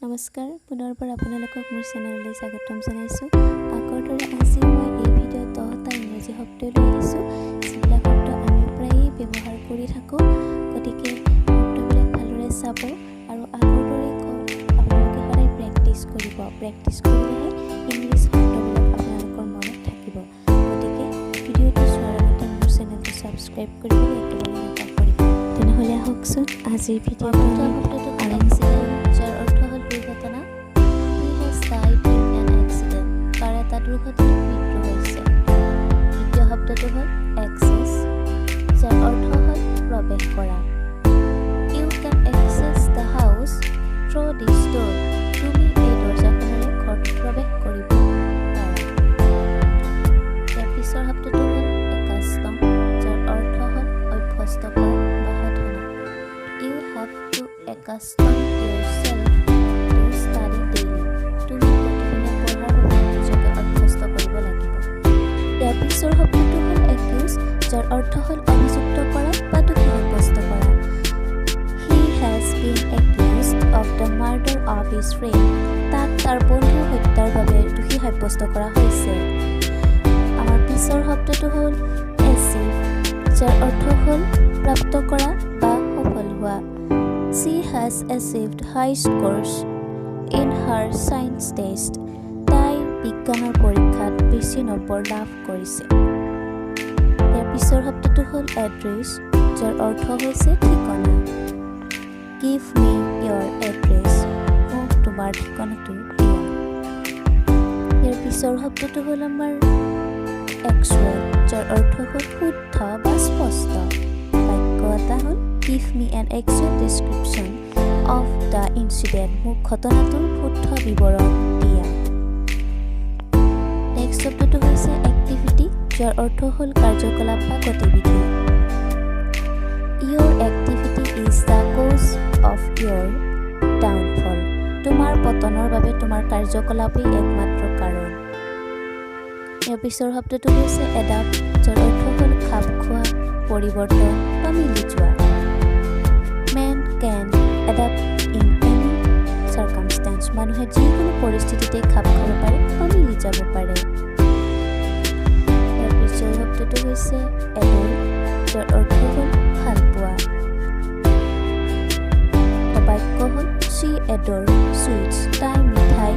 নমস্কাৰ পুনৰবাৰ আপোনালোকক মোৰ চেনেললৈ স্বাগতম জনাইছোঁ। আগৰ দৰে আজি মই এই ভিডিঅ'ত 10টা ইংৰাজী শব্দ লৈ আহিছোঁ, যিবিলাক শব্দ আমি প্ৰায়ে ব্যৱহাৰ কৰি থাকোঁ। গতিকে শব্দবিলাক ভালদৰে চাব আৰু আগৰ দৰে আপোনালোকে সদায় প্ৰেক্টিছ কৰিব। প্ৰেক্টিছ কৰিলেহে ইংলিছ শব্দবিলাক আপোনালোকৰ মনত থাকিব। গতিকে ভিডিঅ'টো চোৱাৰ আগতে মোৰ চেনেলটো ছাবস্ক্ৰাইব কৰিবলৈ একেবাৰে নাপাহৰিব। তেনেহ'লে আহকচোন আজিৰ ভিডিঅ'টো আৰম্ভ কৰোঁ। যাৰ অৰ্থ হ'ল দুৰ্ঘটনা। He has died in an accident. তাৰ এটা দুৰ্ঘটনাত মৃত্যু হৈছে। দ্বিতীয় শব্দটো হ'ল access, যাৰ অৰ্থ হ'ল প্ৰৱেশ কৰা। You can access the house through this door. তুমি এই দৰজাখনেৰে ঘৰটো প্ৰৱেশ কৰিব পাৰা। ইয়াৰ পিছৰ শব্দটো হ'ল accustom, যাৰ অৰ্থ হ'ল অভ্যস্ত কৰা বা সাধনা। You have to accustom yourself to study daily. তুমি প্ৰতিদিনে পঢ়াৰ বাবে নিজকে অভ্যস্ত কৰিব লাগিব। ইয়াৰ পিছৰ শব্দটো হ'ল accuse, যাৰ অৰ্থ হ'ল অভিযুক্ত কৰা বা দোষী সাব্যস্ত কৰা। He has been accused of the murder of his friend. তাক তাৰ বন্ধুৰ হত্যাৰ বাবে দোষী সাব্যস্ত কৰা হৈছে। আমাৰ পিছৰ শব্দটো হ'ল achieve, যাৰ অৰ্থ হ'ল প্ৰাপ্ত কৰা বা সফল হোৱা। She has achieved high scores in her science test. তাই বিজ্ঞানৰ পৰীক্ষাত বেছি নম্বৰ লাভ কৰিছে। ইয়াৰ পিছৰ শব্দটো হ'ল address, যাৰ অৰ্থ হৈছে ঠিকনা। Give me your address. মোক তোমাৰ ঠিকনাটো দিয়া। ইয়াৰ পিছৰ শব্দটো হ'ল আমাৰ actual, যাৰ অৰ্থ হ'ল শুদ্ধ বা স্পষ্ট। বাক্য এটা হ'ল Give me an exact description of the incident. মোক ঘটনাটোৰ শুদ্ধ বিৱৰণ দিয়া। নেক্সট শব্দটো হৈছে activity, যাৰ অৰ্থ হ'ল কাৰ্যকলাপ বা গতিবিধি। Your activity is the cause of your downfall. তোমাৰ পতনৰ বাবে তোমাৰ কাৰ্যকলাপেই একমাত্ৰ কাৰণ। ইয়াৰ পিছৰ শব্দটো হৈছে adapt, যাৰ অৰ্থ হ'ল খাপ খোৱা, পৰিৱৰ্তন বা মিলি যোৱা। Man can adapt in any circumstance. মানুহে যিকোনো পৰিস্থিতিতে খাপ খাব পাৰে বা মিলি যাব পাৰে। ইয়াৰ পিছৰ শব্দটো হৈছে adore, যাৰ অৰ্থ হ'ল ভাল পোৱা। বাক্য হ'ল she adore sweets. তাই মিঠাই